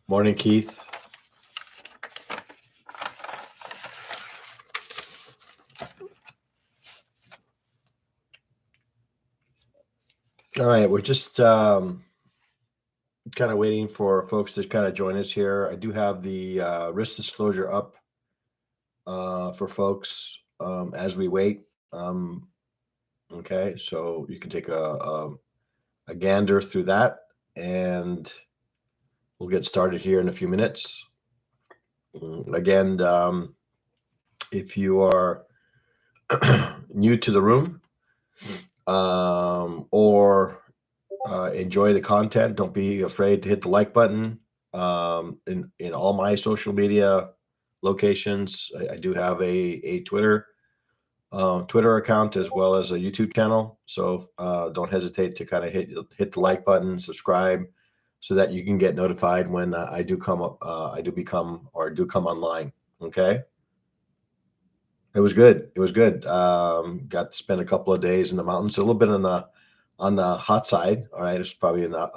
Morning, Keith. All right, we're just kind of waiting for folks to kind of join us here. I do have the risk disclosure up for folks as we wait. Okay, so you can take a gander through that, and we'll get started here in a few minutes. Again, if you are new to the room or enjoy the content, don't be afraid to hit the like button. In all my social media locations, I do have a Twitter account as well as a YouTube channel. So don't hesitate to kind of hit the like button, subscribe, so that you can get notified when I do come online. Okay. It was good. It was good. Got to spend a couple of days in the mountains, a little bit on the hot side. All right, it's probably in the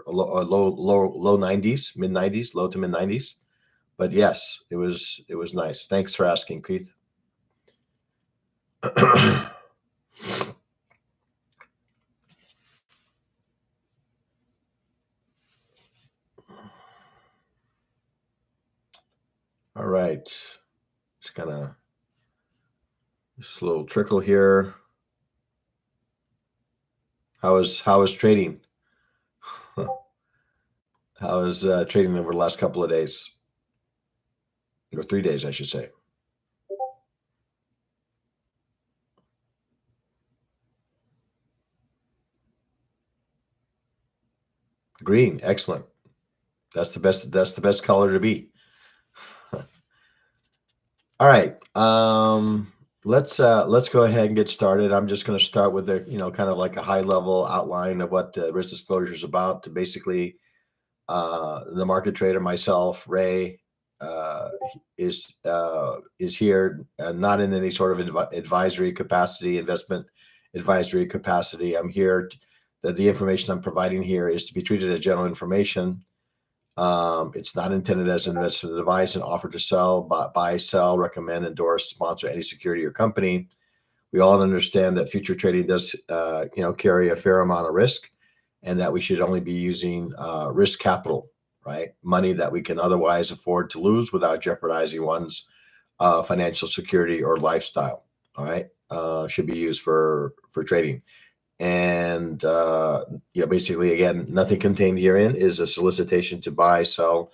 low 90s, mid 90s, low to mid 90s. But yes, it was nice. Thanks for asking, Keith. All right, just kind of just a little trickle here. How is trading? How is trading over the last couple of days, or 3 days, I should say? Green, excellent. That's the best. That's the best color to be. All right. Let's go ahead and get started. I'm just going to start with the kind of like a high level outline of what the risk disclosure is about. To basically, the market trader, myself, Ray, is here, not in any sort of advisory capacity, investment advisory capacity. I'm here. The information I'm providing here is to be treated as general information. It's not intended as an investment advice and offer to sell, buy, sell, recommend, endorse, sponsor any security or company. We all understand that future trading does, carry a fair amount of risk, and that we should only be using risk capital, right? Money that we can otherwise afford to lose without jeopardizing one's financial security or lifestyle. All right, should be used for trading. And basically, again, nothing contained herein is a solicitation to buy, sell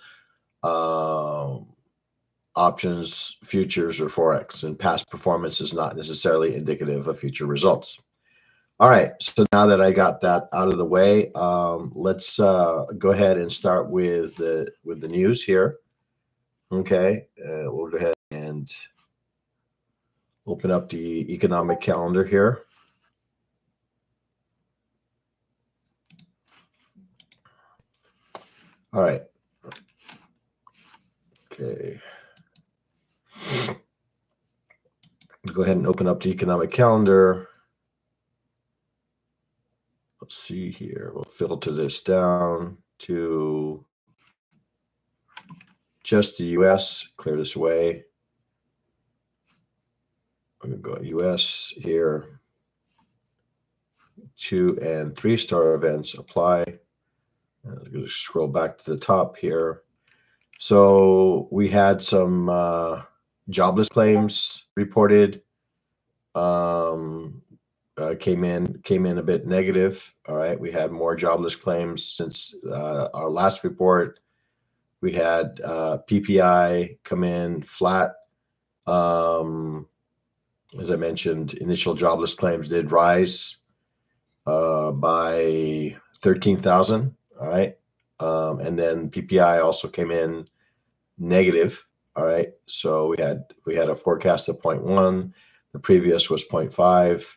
options, futures, or forex, and past performance is not necessarily indicative of future results. All right, so now that I got that out of the way, let's go ahead and start with the news here. Okay, we'll go ahead and open up the economic calendar here. All right. Okay. Go ahead and open up the economic calendar. Let's see here. We'll filter this down to just the U.S. Clear this away. I'm going to go U.S. here. 2 and 3 star events apply. I'm going to scroll back to the top here. So we had some jobless claims reported. Came in a bit negative. All right, we had more jobless claims since our last report. We had PPI come in flat. As I mentioned, initial jobless claims did rise by 13,000. All right, and then PPI also came in negative. All right, so we had a forecast of 0.1. The previous was 0.5.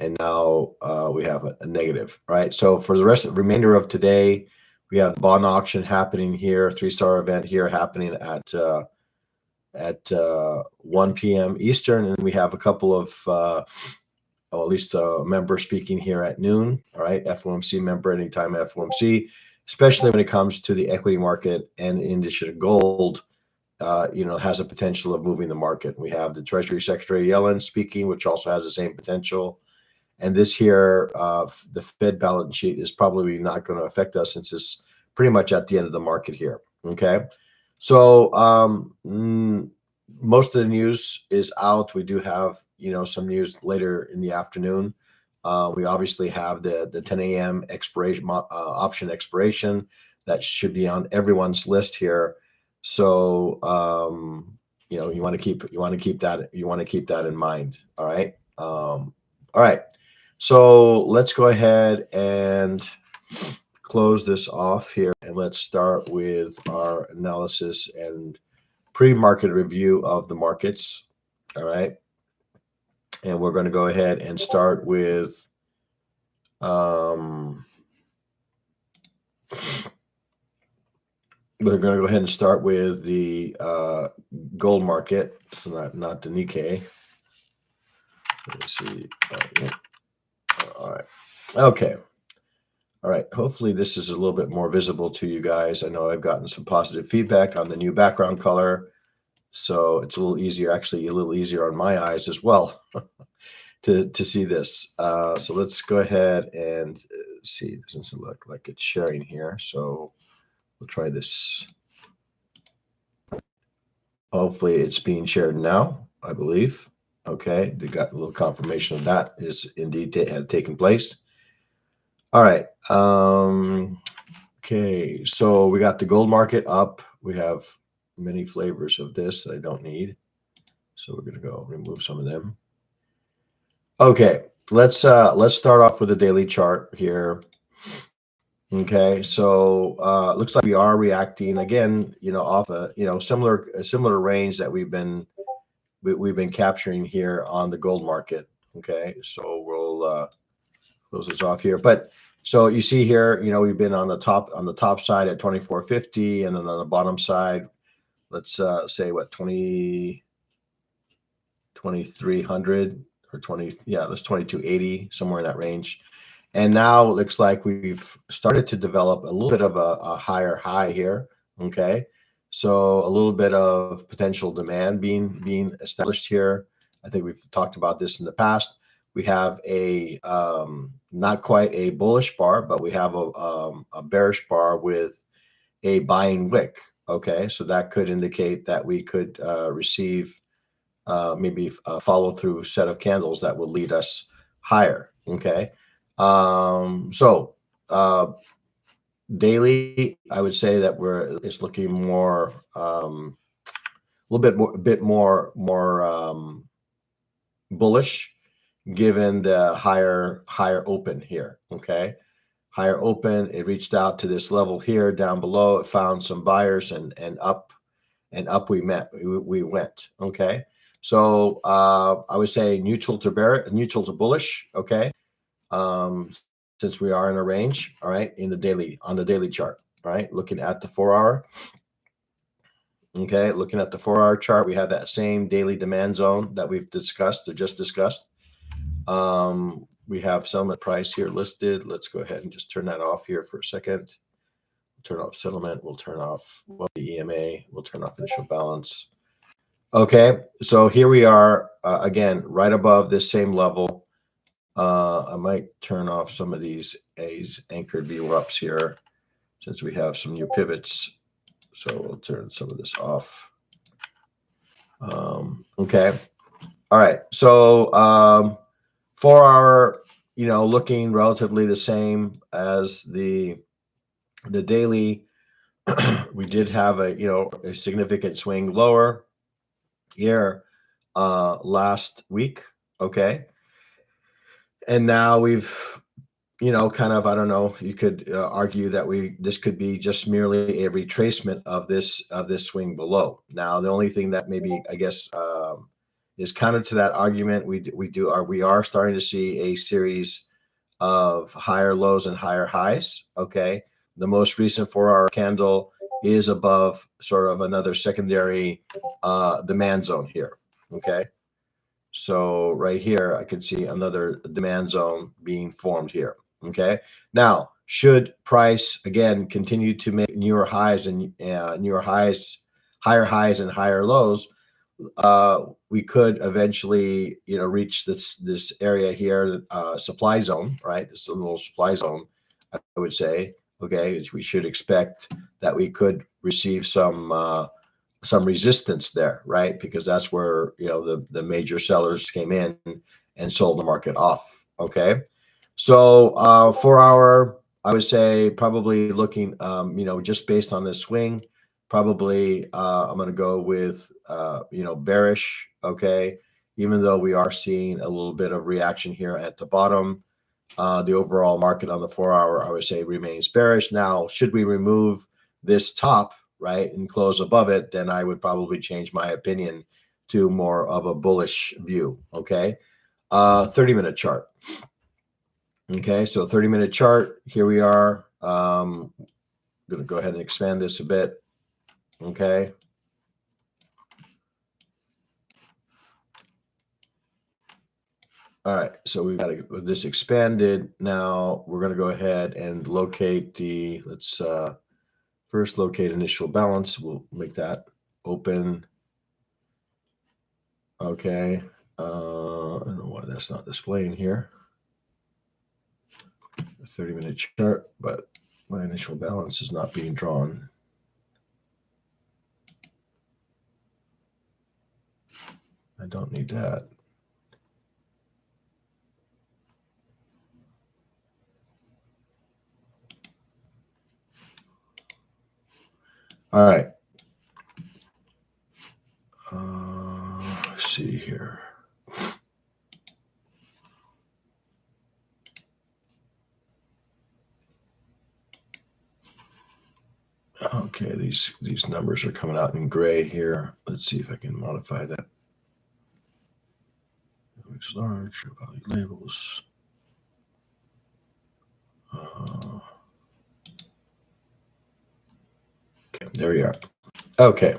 And now we have a negative, right? So for the remainder of today, we have the bond auction happening here, 3 star event here happening at 1 p.m. Eastern, and we have a couple of, at least a member speaking here at noon. All right, FOMC member, anytime FOMC, especially when it comes to the equity market and in addition to gold. Has a potential of moving the market. We have the Treasury Secretary Yellen speaking, which also has the same potential. And this here, the Fed balance sheet is probably not going to affect us since it's pretty much at the end of the market here. Okay. So most of the news is out. We do have, some news later in the afternoon. We obviously have the 10 a.m. expiration option expiration that should be on everyone's list here. So you want to keep that in mind. All right. All right. So let's go ahead and close this off here, and let's start with our analysis and pre-market review of the markets. All right. And we're going to go ahead and start with we're going to go ahead and start with the gold market. So not the Nikkei. Let me see. All right. Okay. All right. Hopefully this is a little bit more visible to you guys. I know I've gotten some positive feedback on the new background color. So it's a little easier, actually a little easier on my eyes as well to see this. So let's go ahead and see. It doesn't look like it's sharing here. So we'll try this. Hopefully it's being shared now, I believe. Okay. They got a little confirmation of that is indeed had taken place. All right. Okay. So we got the gold market up. We have many flavors of this that I don't need. So we're going to go remove some of them. Okay. Let's start off with the daily chart here. Okay. So looks like we are reacting again, off a, similar range that we've been capturing here on the gold market. Okay. So we'll close this off here. But so you see here, we've been on the top side at 2450, and then on the bottom side, let's say what 2300 or 20, yeah, that's 2280, somewhere in that range. And now it looks like we've started to develop a little bit of a higher high here. Okay. So a little bit of potential demand being established here. I think we've talked about this in the past. We have a not quite a bullish bar, but we have a bearish bar with a buying wick. Okay. So that could indicate that we could receive maybe a follow through set of candles that will lead us higher. Okay. So daily, I would say that it's looking more, a bit more bullish, given the higher open here. Okay. Higher open, it reached out to this level here down below. It found some buyers and up we went. Okay. So I would say neutral to bullish. Okay. Since we are in a range, all right, on the daily chart, all right, looking at the 4-hour. Okay, looking at the 4-hour chart, we have that same daily demand zone that we've just discussed. We have settlement price here listed. Let's go ahead and just turn that off here for a second. Turn off settlement. We'll turn off the EMA. We'll turn off initial balance. Okay, so here we are again, right above this same level. I might turn off some of these anchored VWAPs here since we have some new pivots. So we'll turn some of this off. Okay. All right. So 4-hour, looking relatively the same as the daily. We did have a significant swing lower here last week. Okay. And now we've, kind of, I don't know, you could argue that this could be just merely a retracement of this swing below. Now, the only thing that maybe, I guess, is counter to that argument, we are starting to see a series of higher lows and higher highs. Okay. The most recent 4-hour candle is above sort of another secondary demand zone here. Okay. So right here, I could see another demand zone being formed here. Okay. Now, should price again continue to make newer highs and higher highs and higher lows, we could eventually, reach this area here, supply zone, right? This little supply zone, I would say. Okay, we should expect that we could receive some resistance there, right? Because that's where the major sellers came in and sold the market off. Okay, so 4 hour, I would say probably looking, just based on this swing, probably I'm going to go with bearish. Okay, even though we are seeing a little bit of reaction here at the bottom, the overall market on the 4 hour, I would say, remains bearish. Now, should we remove this top, right, and close above it, then I would probably change my opinion to more of a bullish view. Okay, 30-minute chart. Okay, so 30-minute chart. Here we are. I'm going to go ahead and expand this a bit. Okay. All right, so we've got this expanded. Now we're going to go ahead and locate let's first locate initial balance. We'll make that open. Okay. I don't know why that's not displaying here. 30-minute chart, but my initial balance is not being drawn. I don't need that. All right. Let's see here. Okay, these numbers are coming out in gray here. Let's see if I can modify that. It's large, value labels. Okay, there we are. Okay.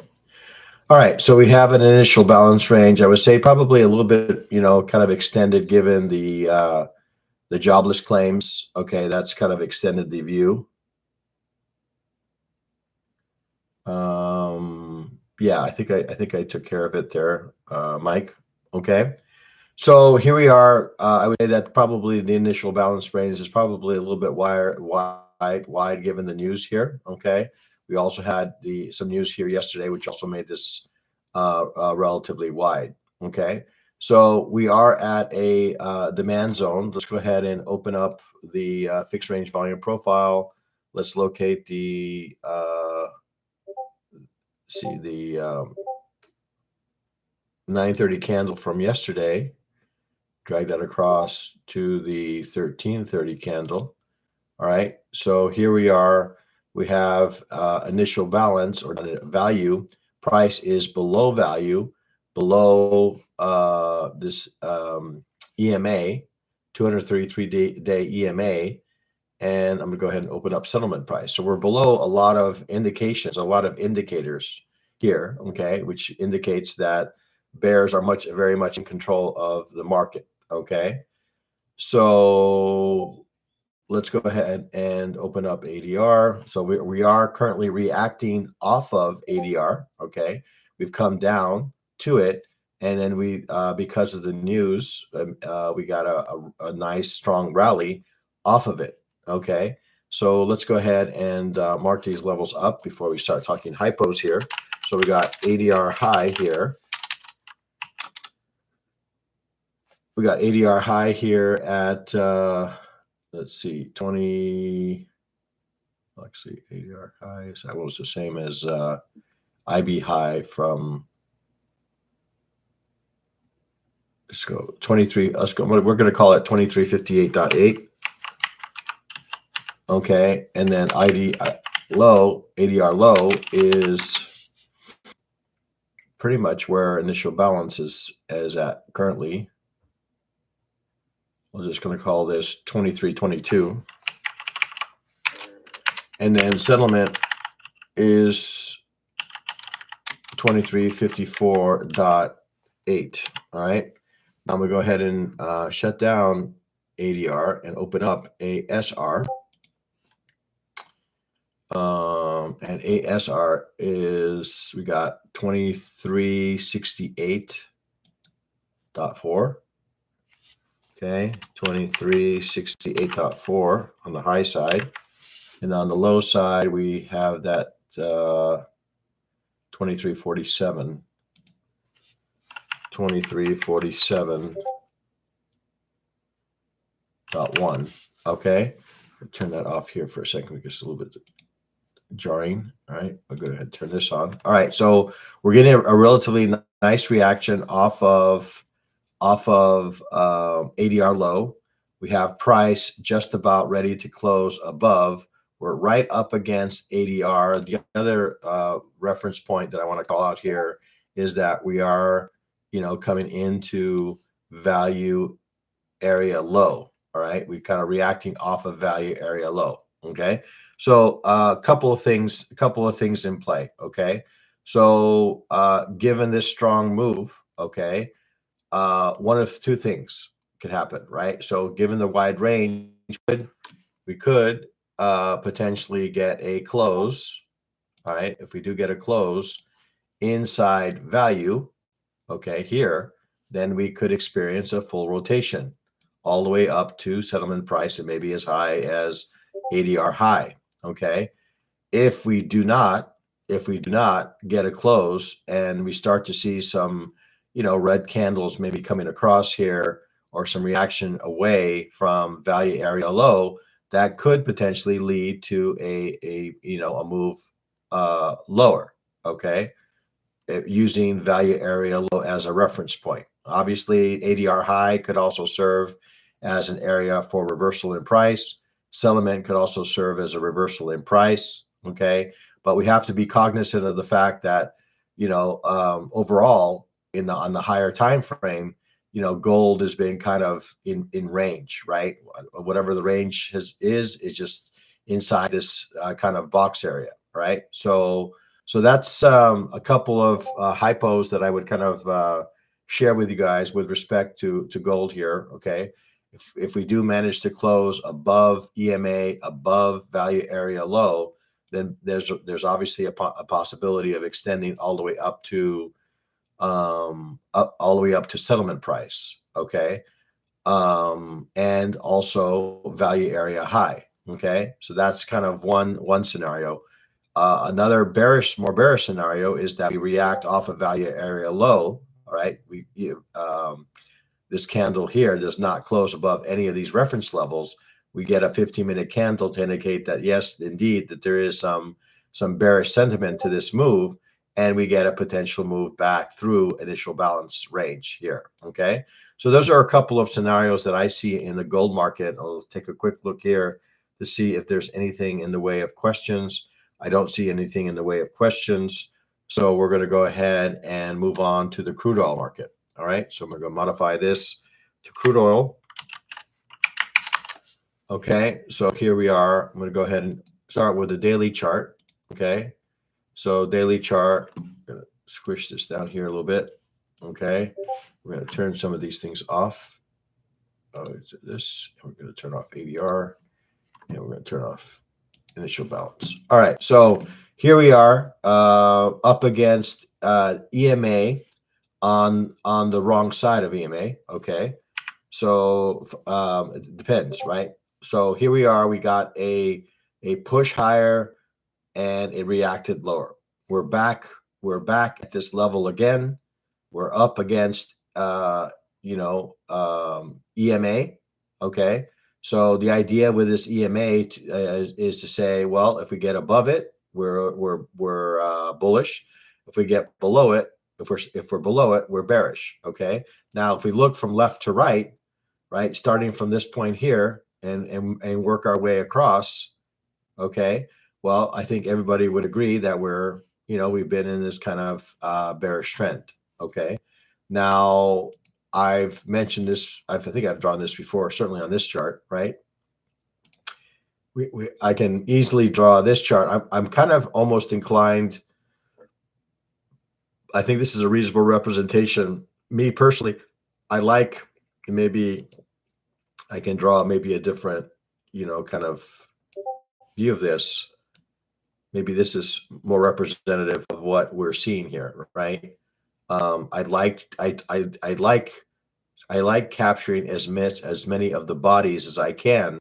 All right, so we have an initial balance range. I would say probably a little bit, kind of extended given the jobless claims. Okay, that's kind of extended the view. Yeah, I think I took care of it there, Mike. Okay, so here we are. I would say that probably the initial balance range is probably a little bit wide given the news here. Okay, we also had some news here yesterday, which also made this relatively wide. Okay, so we are at a demand zone. Let's go ahead and open up the fixed range volume profile. Let's locate the 9:30 candle from yesterday. Drag that across to the 13:30 candle. All right, so here we are. We have initial balance or value. Price is below value, below this EMA, 233-day EMA. And I'm going to go ahead and open up settlement price. So we're below a lot of indications, a lot of indicators here, okay, which indicates that bears are very much in control of the market, okay? So let's go ahead and open up ADR. So we are currently reacting off of ADR, okay? We've come down to it, and then we, because of the news, we got a nice strong rally off of it, okay? So let's go ahead and mark these levels up before we start talking hypos here. So we got ADR high here. We got ADR high here at, let's see, 20, let's see, ADR high. So that was the same as IB high from, let's go 23, let's go, we're going to call it 2358.8. Okay, and then ADR low is pretty much where initial balance is at currently. We're just going to call this 2322. And then settlement is 2354.8. All right. Now I'm going to go ahead and shut down ADR and open up a SR. And ASR is, we got 2368.4. Okay, 2368.4 on the high side. And on the low side, we have that 2347. 2347.1. Okay, I'll turn that off here for a second because it's a little bit jarring. All right, I'll go ahead and turn this on. All right, so we're getting a relatively nice reaction off of ADR low. We have price just about ready to close above. We're right up against ADR. The other reference point that I want to call out here is that we are, coming into value area low. All right, we're kind of reacting off of value area low. Okay, so a couple of things in play. Okay, so given this strong move, okay, one of two things could happen, right? So given the wide range, we could potentially get a close. All right, if we do get a close inside value, okay, here, then we could experience a full rotation all the way up to settlement price and maybe as high as ADR high. Okay, if we do not get a close and we start to see some, red candles maybe coming across here or some reaction away from value area low, that could potentially lead to a move lower. Okay, using value area low as a reference point. Obviously, ADR high could also serve as an area for reversal in price. Settlement could also serve as a reversal in price. Okay, but we have to be cognizant of the fact that overall on the higher time frame, gold has been kind of in range, right? Whatever the range is just inside this kind of box area, right? So that's a couple of hypos that I would kind of share with you guys with respect to gold here. Okay, if we do manage to close above EMA, above value area low, then there's obviously a possibility of extending all the way up to settlement price. Okay, and also value area high. Okay, so that's kind of one scenario. Another more bearish scenario is that we react off of value area low. All right, this candle here does not close above any of these reference levels. We get a 15-minute candle to indicate that yes, indeed, that there is some bearish sentiment to this move, and we get a potential move back through initial balance range here. Okay, so those are a couple of scenarios that I see in the gold market. I'll take a quick look here to see if there's anything in the way of questions. I don't see anything in the way of questions. So we're going to go ahead and move on to the crude oil market. All right, so we're going to modify this to crude oil. Okay, so here we are. I'm going to go ahead and start with the daily chart. Okay, so daily chart, I'm going to squish this down here a little bit. Okay, we're going to turn some of these things off. This, we're going to turn off ADR, and we're going to turn off initial balance. All right, so here we are up against EMA on the wrong side of EMA. Okay, so it depends, right? So here we are. We got a push higher, and it reacted lower. We're back at this level again. We're up against EMA. Okay. So the idea with this EMA is to say, well, if we get above it, we're bullish. If we get below it, if we're below it, we're bearish. Okay. Now, if we look from left to right, starting from this point here and work our way across, okay. Well, I think everybody would agree that we've been in this kind of bearish trend. Okay. Now, I've mentioned this. I think I've drawn this before, certainly on this chart, right? I can easily draw this chart. I'm kind of almost inclined. I think this is a reasonable representation. Me personally, I like, maybe I can draw maybe a different, kind of view of this. maybe this is more representative of what we're seeing here, right? I like capturing as many of the bodies as I can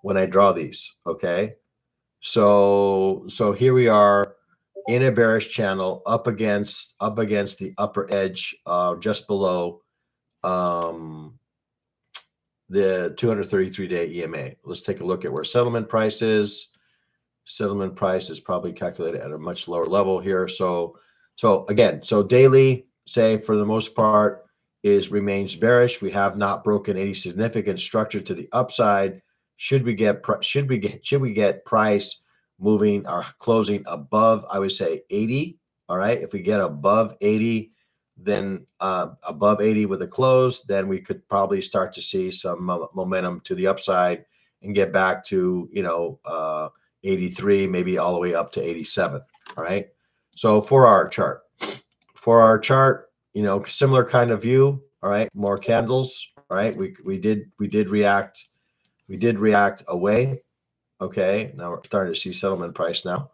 when I draw these. Okay, so here we are in a bearish channel up against the upper edge, just below um, the 233-day EMA. Let's take a look at where settlement price is. Settlement price is probably calculated at a much lower level here. So again, so daily, say for the most part, remains bearish. We have not broken any significant structure to the upside. Should we get price moving or closing above, I would say 80. All right. If we get above 80, then above 80 with a close, then we could probably start to see some momentum to the upside and get back to 83, maybe all the way up to 87. All right. So for our chart, similar kind of view. All right. More candles. All right. We did react away. Okay. Now we're starting to see settlement price now.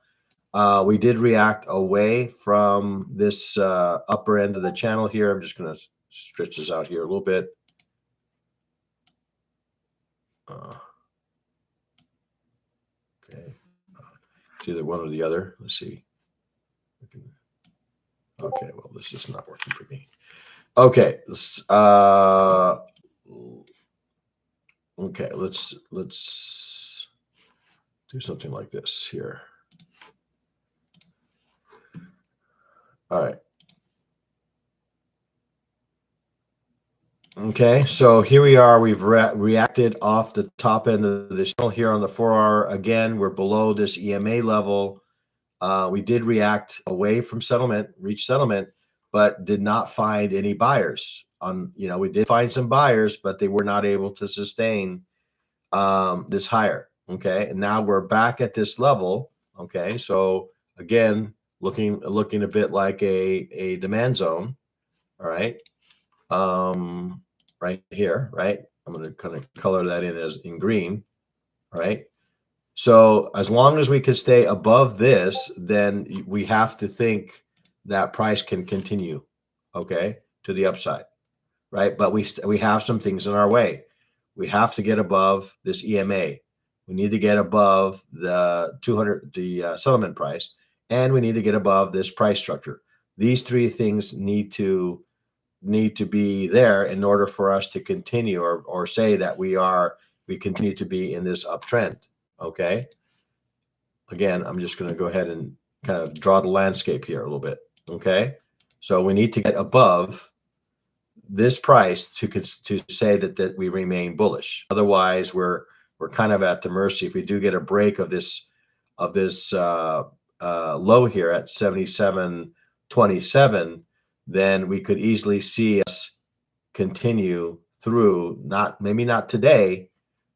We did react away from this upper end of the channel here. I'm just going to stretch this out here a little bit. Okay. It's either one or the other. Let's see. Okay, well, this is not working for me. Okay, okay, let's do something like this here. All right. Okay, so here we are. We've reacted off the top end of the channel here on the 4-hour. Again, we're below this EMA level. We did react away from settlement, reach settlement, but did not find any buyers. We did find some buyers, but they were not able to sustain this higher. Okay, and now we're back at this level. Okay, so again, looking a bit like a demand zone. All right, right here, right. I'm going to kind of color that in green. All right. So as long as we can stay above this, then we have to think that price can continue, okay, to the upside, right? But we have some things in our way. We have to get above this EMA. We need to get above the settlement price, and we need to get above this price structure. These three things need to be there in order for us to continue or say that we continue to be in this uptrend. Okay. Again, I'm just going to go ahead and kind of draw the landscape here a little bit. Okay. So we need to get above this price to say that we remain bullish. Otherwise, we're kind of at the mercy. If we do get a break of this low here at 77.27, then we could easily see us continue through, maybe not today,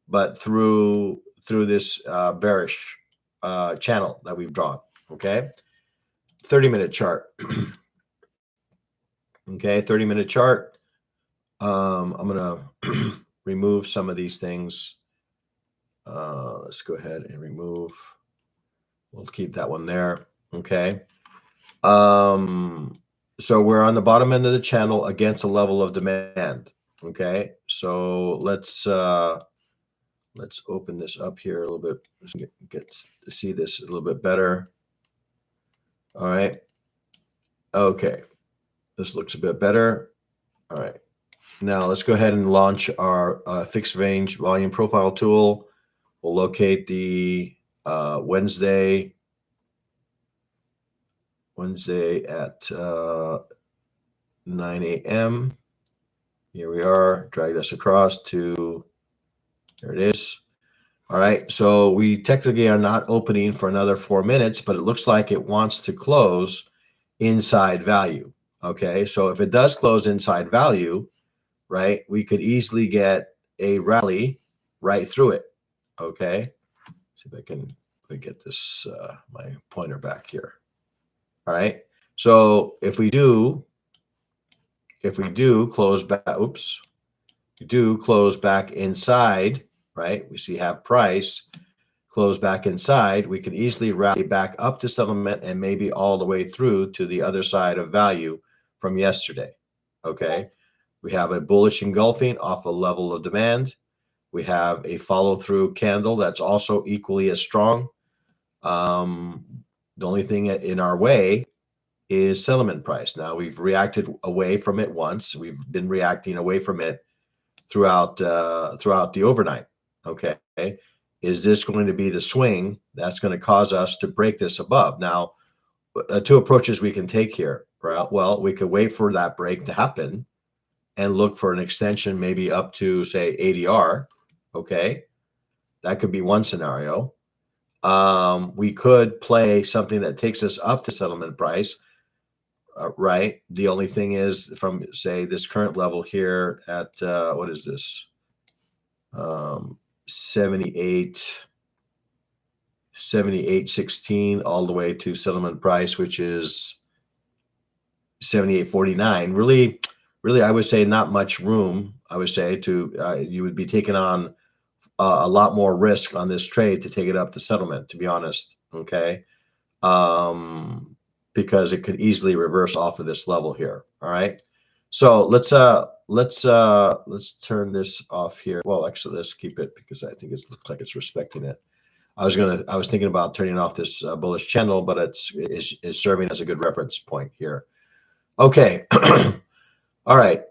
but through this bearish channel that we've drawn. Okay, 30-minute chart. Okay, 30-minute chart. I'm gonna remove some of these things. Let's go ahead and remove. We'll keep that one there. Okay. So we're on the bottom end of the channel against a level of demand. Okay, so let's open this up here a little bit. Let's get to see this a little bit better. All right. Okay, this looks a bit better. All right. Now let's go ahead and launch our fixed range volume profile tool. We'll locate the Wednesday at 9 a.m. Here we are. Drag this across to, there it is. All right. So we technically are not opening for another 4 minutes, but it looks like it wants to close inside value. Okay. So if it does close inside value, right, we could easily get a rally right through it. Okay. See if I can get this, my pointer back here. All right. So if we do close back, we do close back inside, right? We see have price close back inside, we can easily rally back up to settlement and maybe all the way through to the other side of value from yesterday. Okay. We have a bullish engulfing off a level of demand. We have a follow through candle that's also equally as strong. The only thing in our way is settlement price. Now we've reacted away from it once. We've been reacting away from it throughout the overnight. Okay. Is this going to be the swing that's going to cause us to break this above? Now, two approaches we can take here. Right? Well, we could wait for that break to happen and look for an extension, maybe up to say ADR. Okay. That could be one scenario. We could play something that takes us up to settlement price. Right. The only thing is from say this current level here at what is this? 78.16 all the way to settlement price, which is 78.49. Really, I would say not much room. I would say to you would be taking on a lot more risk on this trade to take it up to settlement, to be honest. Okay. Because it could easily reverse off of this level here. All right. So let's turn this off here. Well, actually, let's keep it because I think it looks like it's respecting it. I was thinking about turning off this bullish channel, but it's serving as a good reference point here. Okay. All right.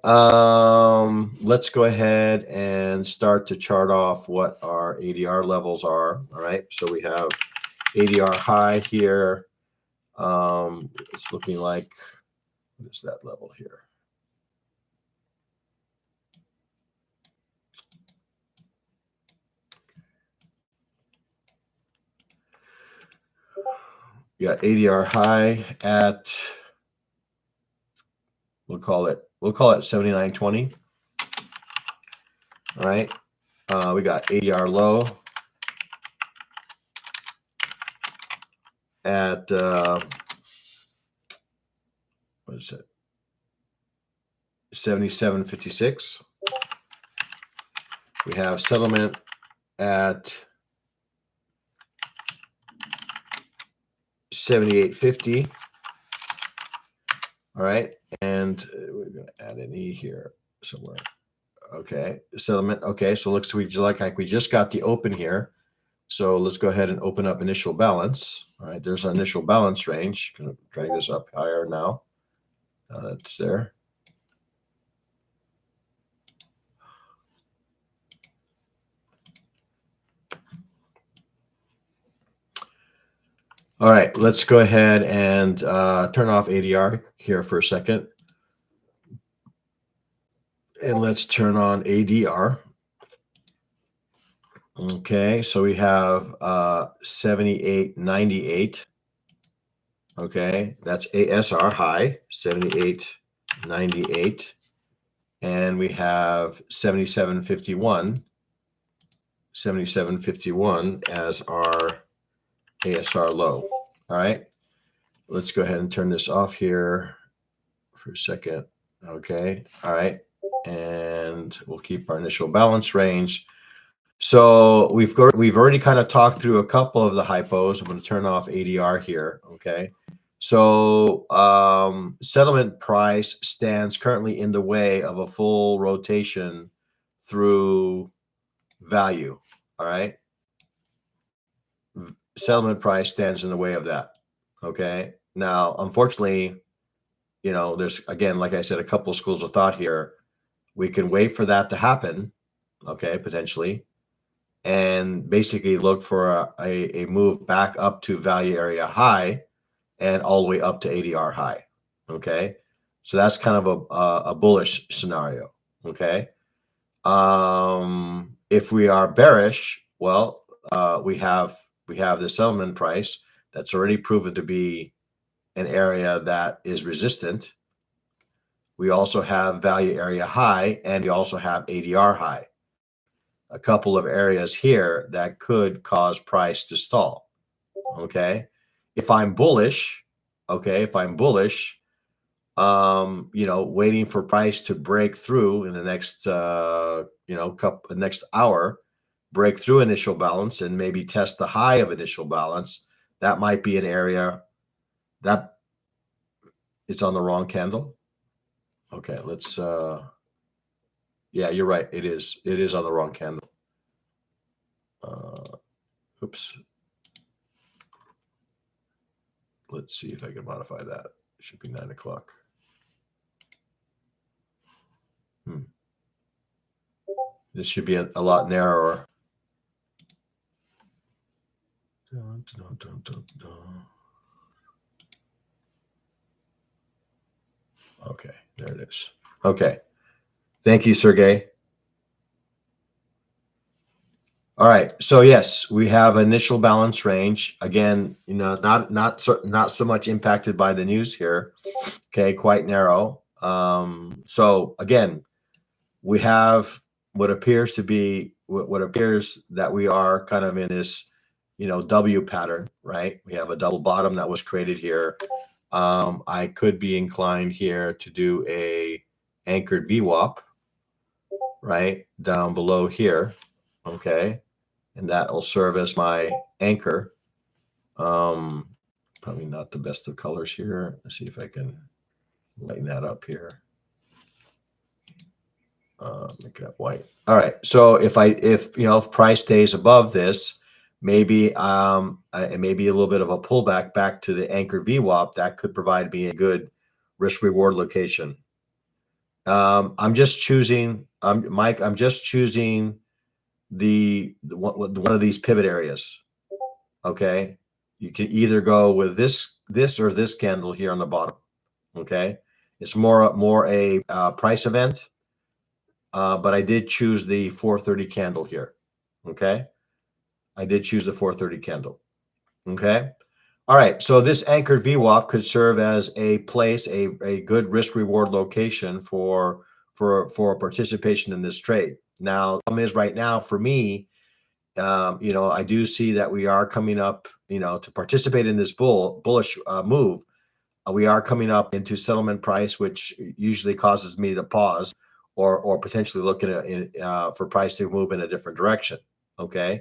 Let's go ahead and start to chart off what our ADR levels are. All right. So we have ADR high here. It's looking like, what is that level here? You got ADR high at, we'll call it 79.20. All right. We got ADR low at what is it? 77.56. We have settlement at 78.50. All right, and we're going to add an E here somewhere. Okay, settlement. Okay, so looks like we just got the open here. So let's go ahead and open up initial balance. All right, there's our initial balance range. Going to drag this up higher now. That's there. All right, let's go ahead and turn off ADR here for a second. And let's turn on ADR. Okay, so we have 78.98. Okay, that's ASR high, 78.98. And we have 77.51 as our ASR low. All right, let's go ahead and turn this off here for a second. Okay, all right, and we'll keep our initial balance range. So we've already kind of talked through a couple of the hypos. I'm going to turn off ADR here. Okay, so settlement price stands currently in the way of a full rotation through value. All right. Settlement price stands in the way of that. Okay. Now, unfortunately, there's, again, like I said, a couple of schools of thought here. We can wait for that to happen. Okay. Potentially. And basically look for a move back up to value area high and all the way up to ADR high. Okay. So that's kind of a bullish scenario. Okay. If we are bearish, well, we have the settlement price that's already proven to be an area that is resistant. We also have value area high, and we also have ADR high. A couple of areas here that could cause price to stall. Okay. If I'm bullish, waiting for price to break through in the next, next hour break through initial balance and maybe test the high of initial balance, that might be an area that it's on the wrong candle. Okay, let's yeah, you're right. It is. It is on the wrong candle. Oops. Let's see if I can modify that. It should be 9 o'clock. This should be a lot narrower. Dun, dun, dun, dun, dun. Okay, there it is. Okay. Thank you, Sergey. All right. So yes, we have initial balance range. Again, not so much impacted by the news here. Okay, quite narrow. So again, we have what appears to be what appears that we are kind of in this, W pattern, right? We have a double bottom that was created here. I could be inclined here to do a anchored VWAP, right, down below here. Okay. And that will serve as my anchor. Probably not the best of colors here. Let's see if I can lighten that up here. Make that white. All right. So if price stays above this, maybe maybe a little bit of a pullback back to the anchor VWAP, that could provide me a good risk reward location. I'm just choosing, Mike. I'm just choosing one of these pivot areas. Okay, you can either go with this or this candle here on the bottom. Okay, it's more a price event, but I did choose the 430 candle here. Okay, I did choose the 430 candle. Okay, all right. So this anchored VWAP could serve as a place, a good risk reward location for participation in this trade. Now, the problem is right now for me, I do see that we are coming up, to participate in this bullish move. We are coming up into settlement price, which usually causes me to pause or potentially look at for price to move in a different direction. Okay.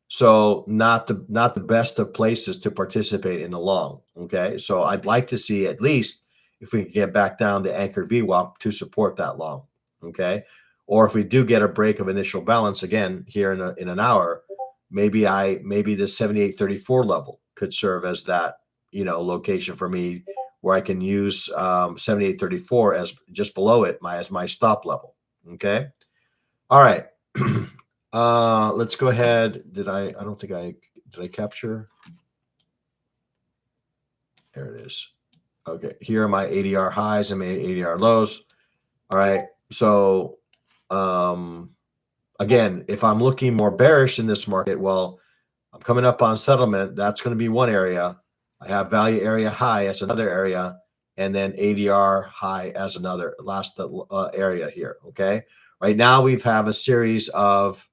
So not the best of places to participate in the long. Okay. So I'd like to see at least if we can get back down to anchor VWAP to support that long. Okay. Or if we do get a break of initial balance again here in an hour, maybe the 78.34 level could serve as that, location for me where I can use 78.34 as just below it, as my stop level. Okay. All right. Let's go ahead. Did I capture? There it is. Okay. Here are my ADR highs and my ADR lows. All right. So, again, if I'm looking more bearish in this market, well, I'm coming up on settlement. That's going to be one area. I have value area high as another area, and then ADR high as another last area here. Okay. Right now we have a series of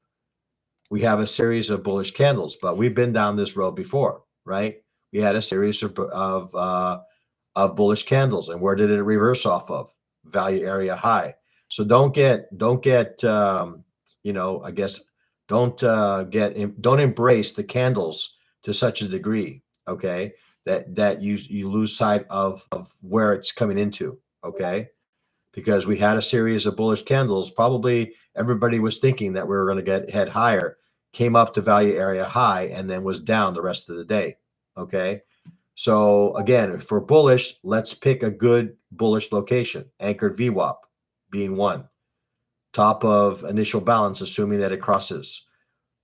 bullish candles, but we've been down this road before, right? We had a series of bullish candles, and where did it reverse off of? Value area high. So don't I guess don't embrace the candles to such a degree, okay, that you lose sight of where it's coming into, okay? Because we had a series of bullish candles. Probably everybody was thinking that we were going to head higher, came up to value area high, and then was down the rest of the day, okay? So again, for bullish, let's pick a good bullish location, anchored VWAP being one. Top of initial balance, assuming that it crosses.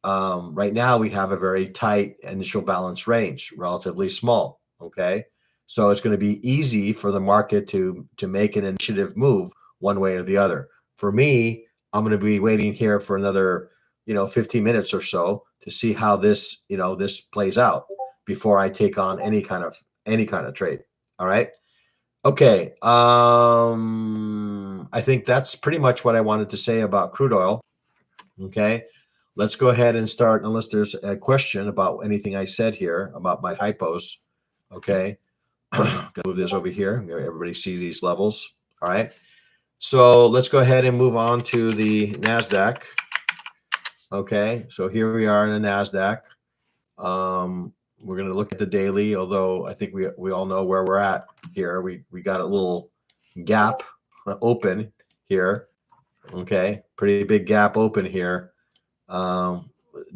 Right now, we have a very tight initial balance range, relatively small. Okay, so it's going to be easy for the market to make an initiative move one way or the other. For me, I'm going to be waiting here for another 15 minutes or so to see how this this plays out before I take on any kind of trade. All right. Okay. I think that's pretty much what I wanted to say about crude oil. Okay. Let's go ahead and start, unless there's a question about anything I said here about my hypos. Okay. Gonna move this over here. Everybody sees these levels. All right. So let's go ahead and move on to the NASDAQ. Okay, so here we are in the NASDAQ. We're going to look at the daily, although I think we all know where we're at here. We got a little gap open here. Okay, pretty big gap open here.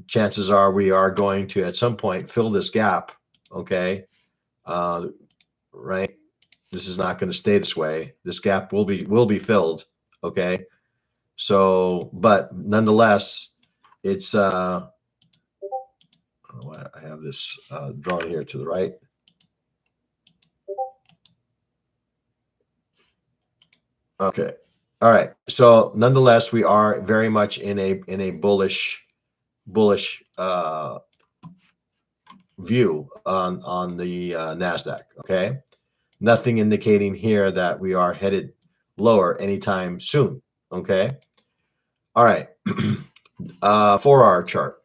Chances are we are going to at some point fill this gap. Okay, right. This is not going to stay this way. This gap will be filled. Okay, so but nonetheless, it's I have this drawn here to the right. Okay. All right. So nonetheless, we are very much in a bullish view on the Nasdaq. Okay. Nothing indicating here that we are headed lower anytime soon. Okay. All right. 4-hour chart.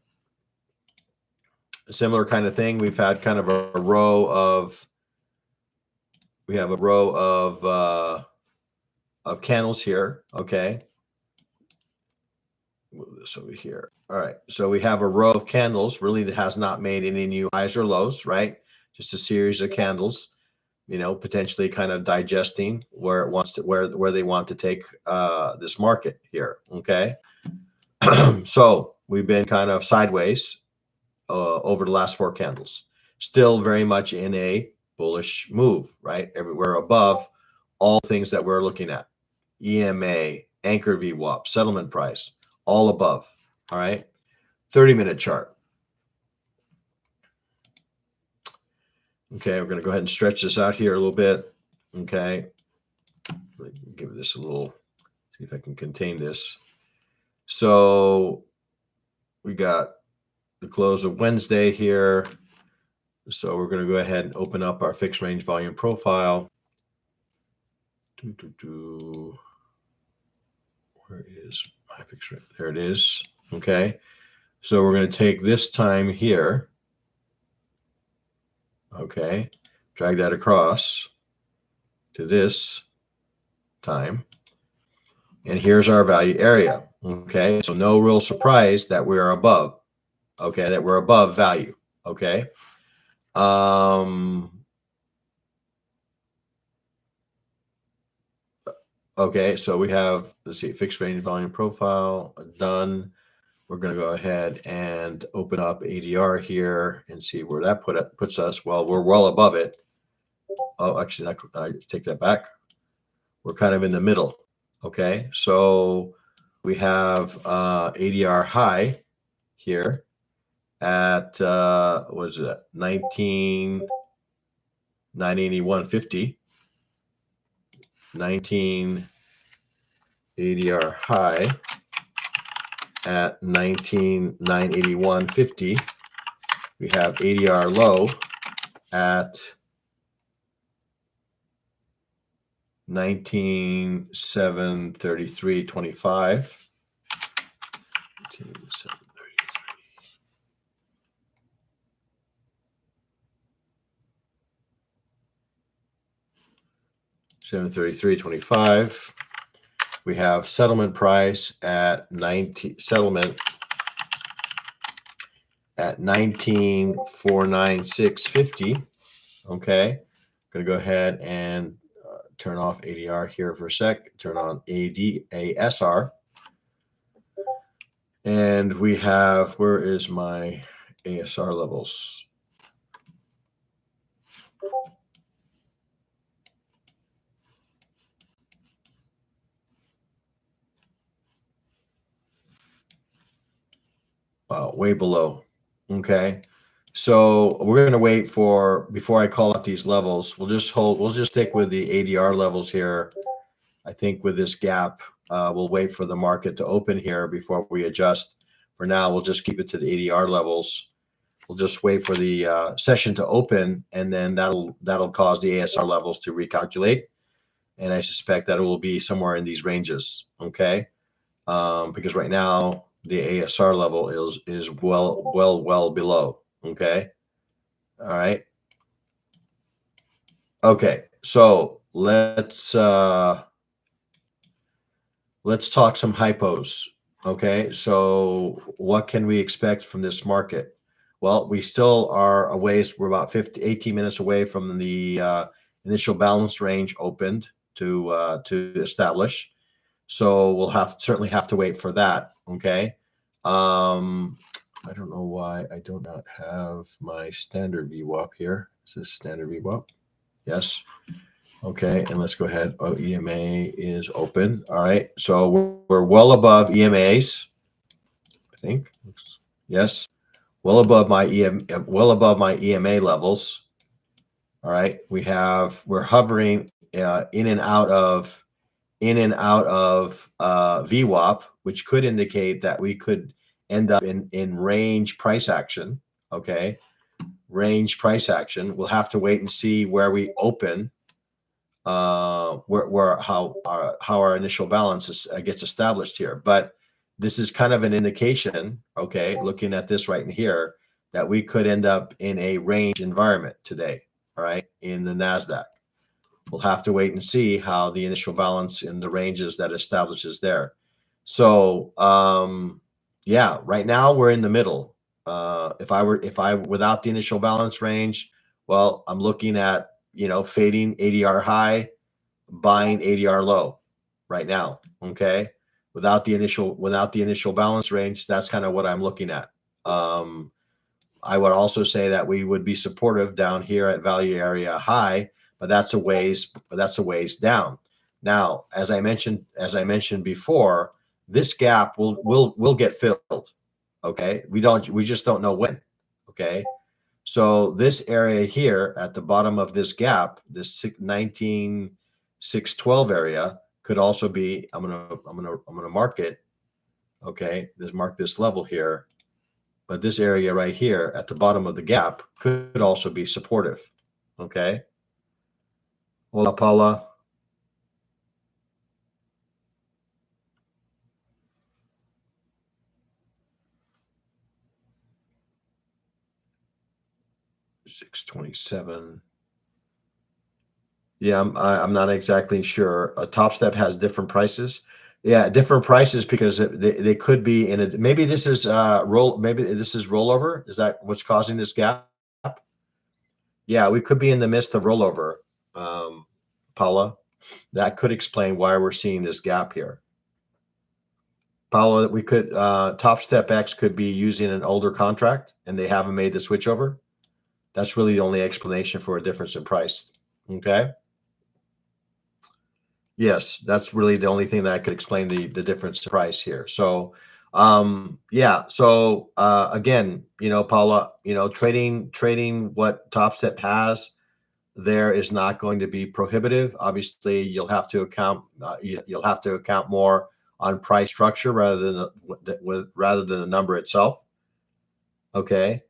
A similar kind of thing. We've had kind of a row of candles here. Okay. Move this over here. All right. So we have a row of candles really that has not made any new highs or lows, right? Just a series of candles, potentially kind of digesting where it wants to where they want to take this market here. Okay. So we've been kind of sideways over the last 4 candles. Still very much in a bullish move, right? Everywhere above all things that we're looking at. EMA, anchor VWAP, settlement price, all above. All right. 30-minute chart. Okay, we're going to go ahead and stretch this out here a little bit. Okay. Give this a little, see if I can contain this. So we got the close of Wednesday here. So we're going to go ahead and open up our fixed range volume profile. Where is my fixed range? There it is. Okay. So we're going to take this time here. Okay. Drag that across to this time. And here's our value area. Okay. So no real surprise that we are above. Okay. That we're above value. Okay. Okay. So we have, let's see, fixed range volume profile done. We're going to go ahead and open up ADR here and see where that puts us. Well, we're well above it. Oh, actually, I take that back. We're kind of in the middle. Okay. So we have ADR high here at what is it? 19,981.50. 19 ADR high at 19,981.50. We have ADR low at 19,733.25. 733.25. We have settlement price at 19,496.50. Okay, going to go ahead and turn off ADR here for a sec. Turn on ASR. And we have, where is my ASR levels? Wow, way below. Okay. So we're going to wait before I call out these levels. We'll just stick with the ADR levels here. I think with this gap, we'll wait for the market to open here before we adjust. For now, we'll just keep it to the ADR levels. We'll just wait for the session to open, and then that'll cause the ASR levels to recalculate. And I suspect that it will be somewhere in these ranges. Okay. Because right now the ASR level is well below. Okay. All right. Okay. So let's talk some hypos. Okay, so what can we expect from this market? Well, we still are a ways. We're about 18 minutes away from the initial balance range opened to establish. So we'll certainly have to wait for that. Okay. Um, I don't know why I do not have my standard VWAP here. Is this standard VWAP? Yes. Okay, and let's go ahead. Oh, EMA is open. All right, so we're well above EMAs. I think. Yes, well above my well above my EMA levels. All right, we're hovering in and out of VWAP, which could indicate that we could end up in range price action. Okay, range price action. We'll have to wait and see where we open, how our initial balance gets established here. But this is kind of an indication, okay, looking at this right in here, that we could end up in a range environment today, all right, in the NASDAQ. We'll have to wait and see how the initial balance in the ranges that establishes there. So, yeah, right now we're in the middle. If I without the initial balance range, well, I'm looking at, fading ADR high, buying ADR low right now. Okay. Without the initial balance range, that's kind of what I'm looking at. I would also say that we would be supportive down here at value area high, but that's a ways down. Now, as I mentioned before, this gap will get filled. Okay. We just don't know when. Okay. So this area here at the bottom of this gap, this 19,612 area could also be, I'm gonna mark it. Okay. Let's mark this level here. But this area right here at the bottom of the gap could also be supportive. Okay. Hola, Paula. $627. Yeah, I'm not exactly sure. A Top Step has different prices. Yeah, different prices because they could be in a, maybe this is maybe this is rollover. Is that what's causing this gap? Yeah, we could be in the midst of rollover, um, Paula. That could explain why we're seeing this gap here. Paula, we could Top Step X could be using an older contract and they haven't made the switch over. That's really the only explanation for a difference in price. Okay. Yes, that's really the only thing that could explain the difference in price here. So, yeah. So again, Paula, trading what Top Step has there is not going to be prohibitive. Obviously, you'll have to account more on price structure rather than the number itself. Okay.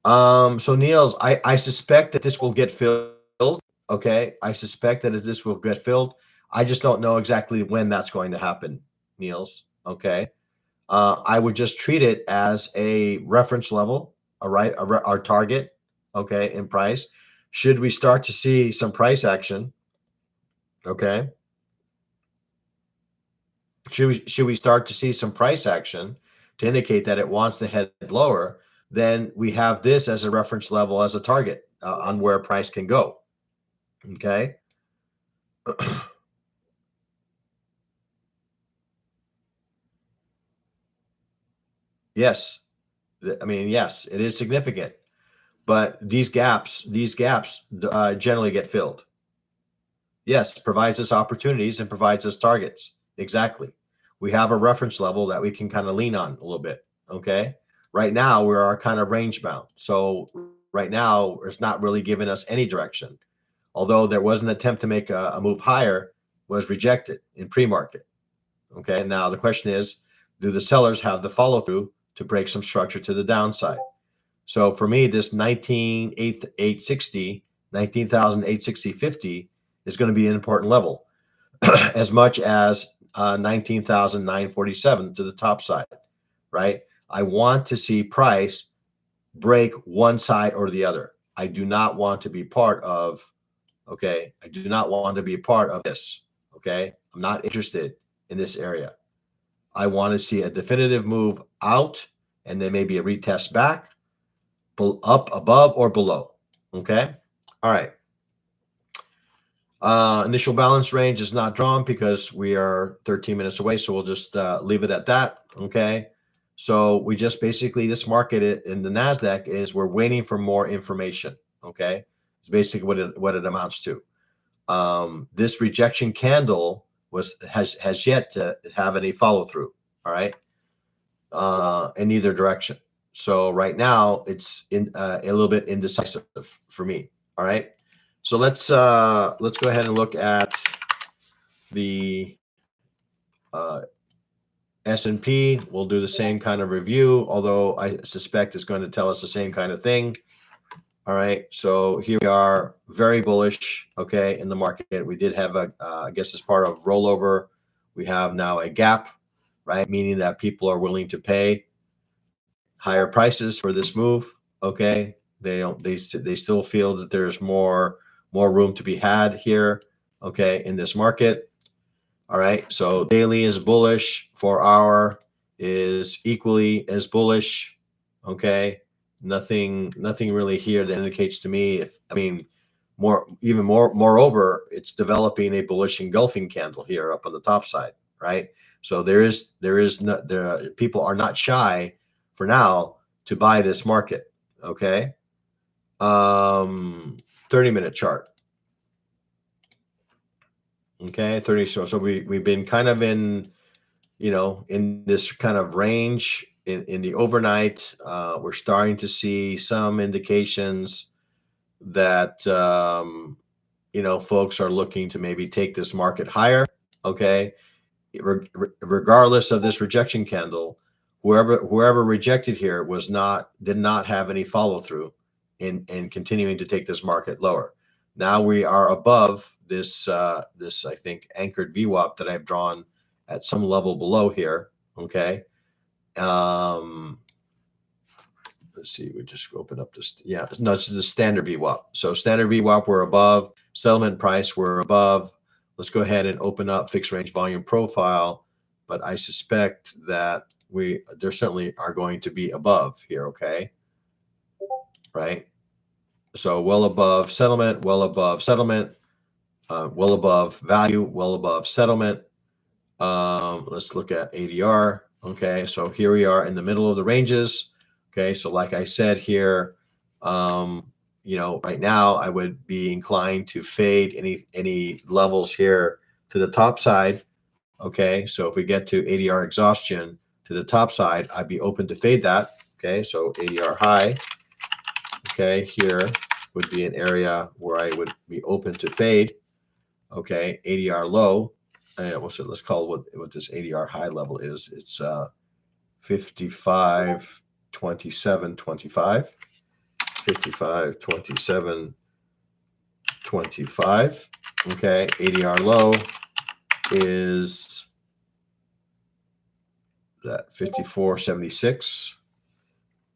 So Niels, I suspect that this will get filled. Okay. I suspect that this will get filled. I just don't know exactly when that's going to happen, Niels. Okay. I would just treat it as a reference level, all right, our target, okay, in price. Should we start to see some price action, okay? Should we start to see some price action to indicate that it wants to head lower, then we have this as a reference level as a target on where price can go, okay? Yes, I mean, yes, it is significant, but these gaps generally get filled. Yes, provides us opportunities and provides us targets. Exactly. We have a reference level that we can kind of lean on a little bit. Okay. Right now, we are kind of range bound. So, right now, it's not really giving us any direction. Although there was an attempt to make a move higher, was rejected in pre market. Okay. Now, the question is, do the sellers have the follow through to break some structure to the downside? So for me, this 19,860 is going to be an important level as much as 19,947 to the top side, right? I want to see price break one side or the other. I do not want to be part of, okay, I do not want to be a part of this, okay? I'm not interested in this area. I want to see a definitive move out and then maybe a retest back, up, above, or below. Okay. All right. Initial balance range is not drawn because we are 13 minutes away. So we'll just leave it at that. Okay. So we just basically, this market in the NASDAQ is we're waiting for more information. Okay. It's basically what it amounts to. This rejection candle has yet to have any follow through. All right. In either direction. So right now it's in a little bit indecisive for me. All right. So let's go ahead and look at the S&P. We'll do the same kind of review, although I suspect it's going to tell us the same kind of thing. All right. So here we are, very bullish. Okay, in the market, we did have a, I guess as part of rollover, we have now a gap, right? Meaning that people are willing to pay higher prices for this move. Okay, they still feel that there's more room to be had here. Okay, in this market. All right, so daily is bullish, 4 hour is equally as bullish. Okay, nothing really here that indicates to me, if I mean moreover, it's developing a bullish engulfing candle here up on the top side, right? So people are not shy for now to buy this market. Okay. 30-minute chart. Okay, 30. So we've been kind of in, in this kind of range in the overnight. We're starting to see some indications that folks are looking to maybe take this market higher. Okay, regardless of this rejection candle, whoever rejected here did not have any follow through in continuing to take this market lower. Now we are above this I think anchored VWAP that I've drawn at some level below here. Okay. Let's see, we just open up this. Yeah, no, this is the standard VWAP. So standard VWAP, we're above. Settlement price, we're above. Let's go ahead and open up fixed range volume profile. But I suspect that there certainly are going to be above here. Okay. Right. So well above settlement, well above settlement, well above value, well above settlement. Let's look at ADR. Okay, so here we are in the middle of the ranges. Okay, so like I said here, right now I would be inclined to fade any levels here to the top side. Okay, so if we get to ADR exhaustion to the top side, I'd be open to fade that. Okay, so ADR high. Okay, here would be an area where I would be open to fade. Okay, ADR low. Let's call what this ADR high level is. It's 55, 27, 25. 55, 27, 25. Okay, ADR low is that 54.76.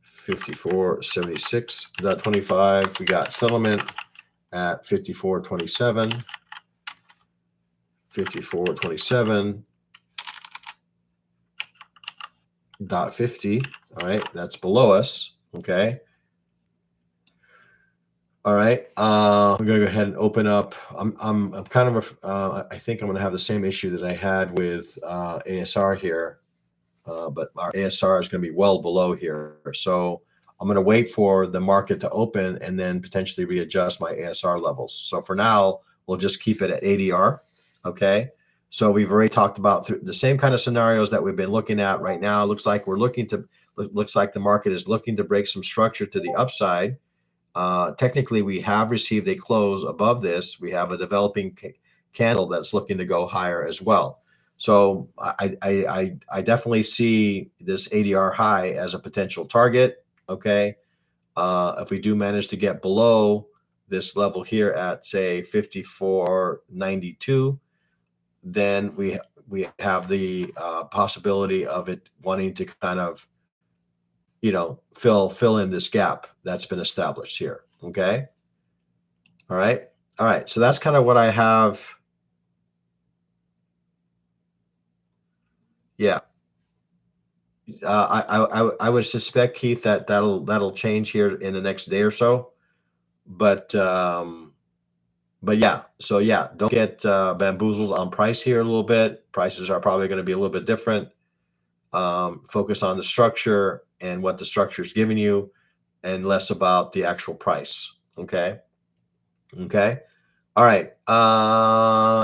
54.76.25. We got settlement at 54.27. 54.27.50. All right, that's below us. Okay. All right. I'm gonna go ahead and open up. I'm kind of I think I'm gonna have the same issue that I had with ASR here, but our ASR is gonna be well below here. So I'm gonna wait for the market to open and then potentially readjust my ASR levels. So for now, we'll just keep it at ADR. Okay. So we've already talked about the same kind of scenarios that we've been looking at right now. Looks like the market is looking to break some structure to the upside. Technically, we have received a close above this. We have a developing candle that's looking to go higher as well. So I definitely see this ADR high as a potential target. Okay. If we do manage to get below this level here at say 54.92, then we have the possibility of it wanting to kind of fill in this gap that's been established here. Okay. All right. So that's kind of what I have. Yeah. I would suspect, Keith, that that'll change here in the next day or so. But yeah, so yeah, don't get bamboozled on price here a little bit. Prices are probably going to be a little bit different. Focus on the structure and what the structure is giving you, and less about the actual price. Okay. Okay. All right.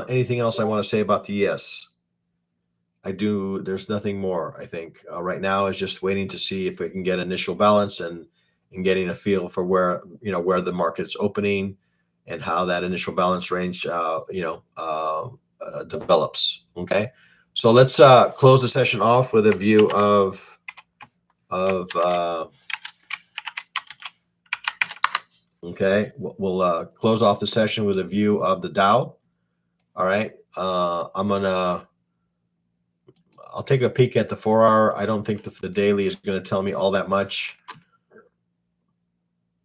Anything else I want to say about the yes? I do. There's nothing more. I think right now is just waiting to see if we can get initial balance and getting a feel for where the market's opening and how that initial balance range develops. Okay, so let's close the session off with a view of okay. We'll close off the session with a view of the Dow. All right. I'll take a peek at the 4-hour. I don't think the daily is going to tell me all that much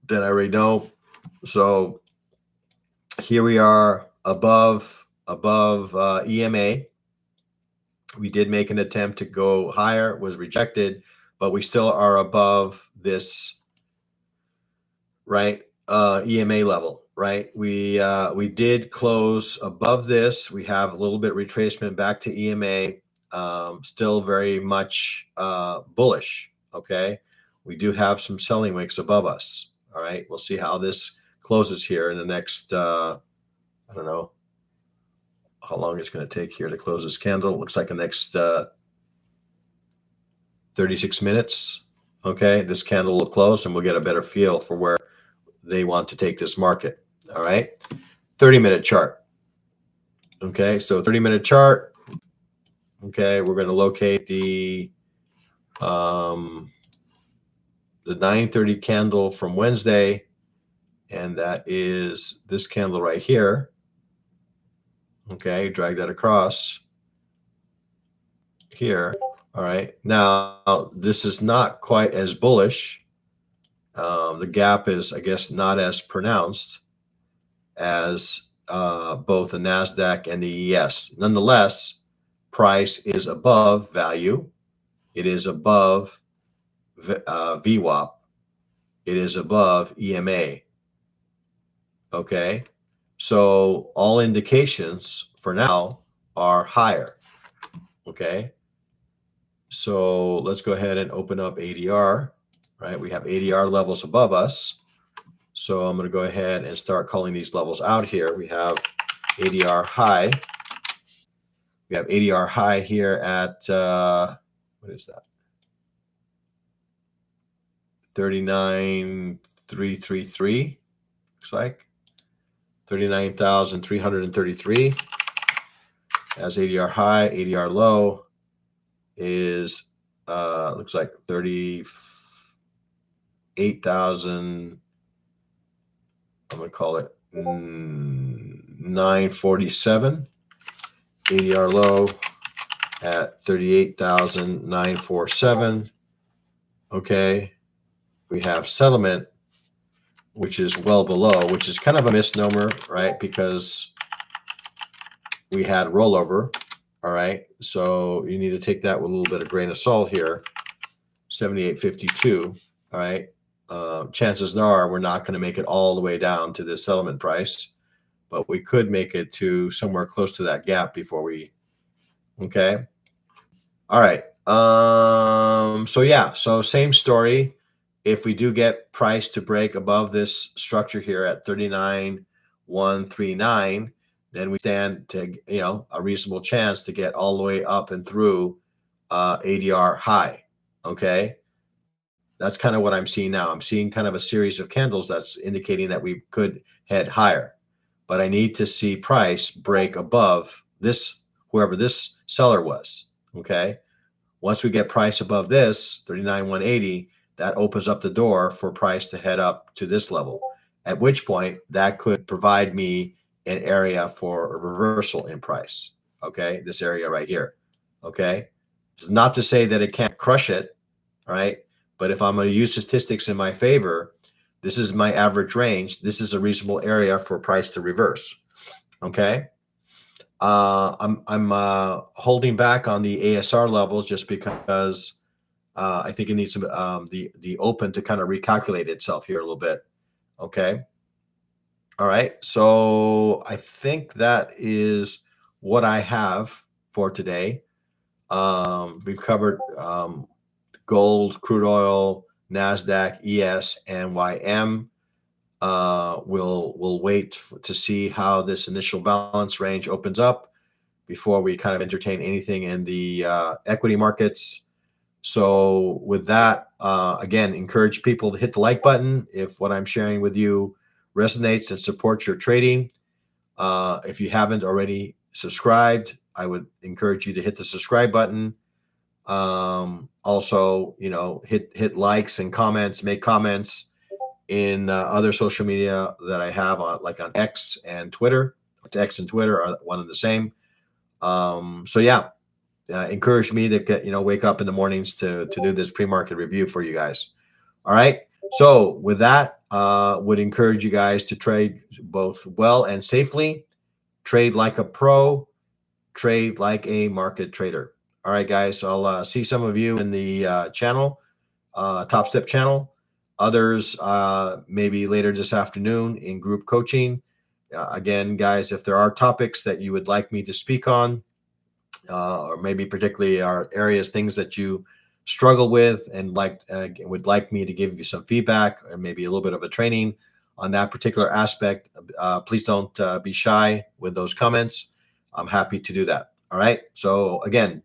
that I already know. So here we are above EMA. We did make an attempt to go higher, was rejected, but we still are above this, right? EMA level, right? We did close above this. We have a little bit retracement back to EMA. Still very much bullish. Okay, we do have some selling wicks above us. All right, we'll see how this closes here in the next. I don't know how long it's going to take here to close this candle. It looks like the next 36 minutes. Okay, this candle will close, and we'll get a better feel for where they want to take this market. All right, 30-minute chart. Okay, so 30-minute chart. Okay, we're going to locate the 9:30 candle from Wednesday, and that is this candle right here. Okay, drag that across here. All right, now this is not quite as bullish. The gap is, I guess, not as pronounced as both the NASDAQ and the ES. Nonetheless, price is above value. It is above VWAP. It is above EMA. Okay, so all indications for now are higher. Okay, so let's go ahead and open up ADR. Right, we have ADR levels above us. So I'm going to go ahead and start calling these levels out here. We have ADR high. We have ADR high here at, what is that? 39,333, looks like. 39,333 as ADR high. ADR low is, looks like 38,000. I'm going to call it 947. ADR low at 38,947. Okay. We have settlement, which is well below, which is kind of a misnomer, right? Because we had rollover. All right. So you need to take that with a little bit of grain of salt here. 78.52. All right. Chances are we're not going to make it all the way down to the settlement price, but we could make it to somewhere close to that gap before we. Okay. All right. So yeah. So same story. If we do get price to break above this structure here at 39,139, then we stand to a reasonable chance to get all the way up and through ADR high. Okay. That's kind of what I'm seeing now. I'm seeing kind of a series of candles that's indicating that we could head higher, but I need to see price break above this, whoever this seller was. Okay. Once we get price above this 39,180, that opens up the door for price to head up to this level, at which point that could provide me an area for a reversal in price. Okay. This area right here. Okay. It's not to say that it can't crush it. All right. But if I'm going to use statistics in my favor, this is my average range. This is a reasonable area for price to reverse. Okay. I'm holding back on the ASR levels just because I think it needs the open to kind of recalculate itself here a little bit. Okay. All right. So I think that is what I have for today. We've covered gold, crude oil, Nasdaq, ES, and YM. We'll wait to see how this initial balance range opens up before we kind of entertain anything in the equity markets. So with that, again, encourage people to hit the like button if what I'm sharing with you resonates and supports your trading. If you haven't already subscribed, I would encourage you to hit the subscribe button. Also, hit likes and comments, make comments in other social media that I have on, like on X and Twitter. X and Twitter are one and the same. So yeah, encourage me to get, wake up in the mornings to do this pre-market review for you guys. All right. So with that, would encourage you guys to trade both well and safely. Trade like a pro. Trade like a market trader. All right, guys. So I'll see some of you in the channel, Top Step channel. Others maybe later this afternoon in group coaching. Again, guys, if there are topics that you would like me to speak on, or maybe particularly are areas, things that you struggle with and would like me to give you some feedback or maybe a little bit of a training on that particular aspect, please don't be shy with those comments. I'm happy to do that. All right. So again,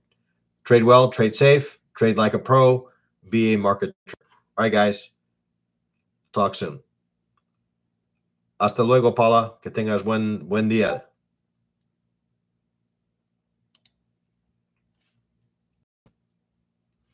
trade well, trade safe, trade like a pro, be a market trader. All right, guys. Talk soon. Hasta luego, Paula. Que tengas buen día.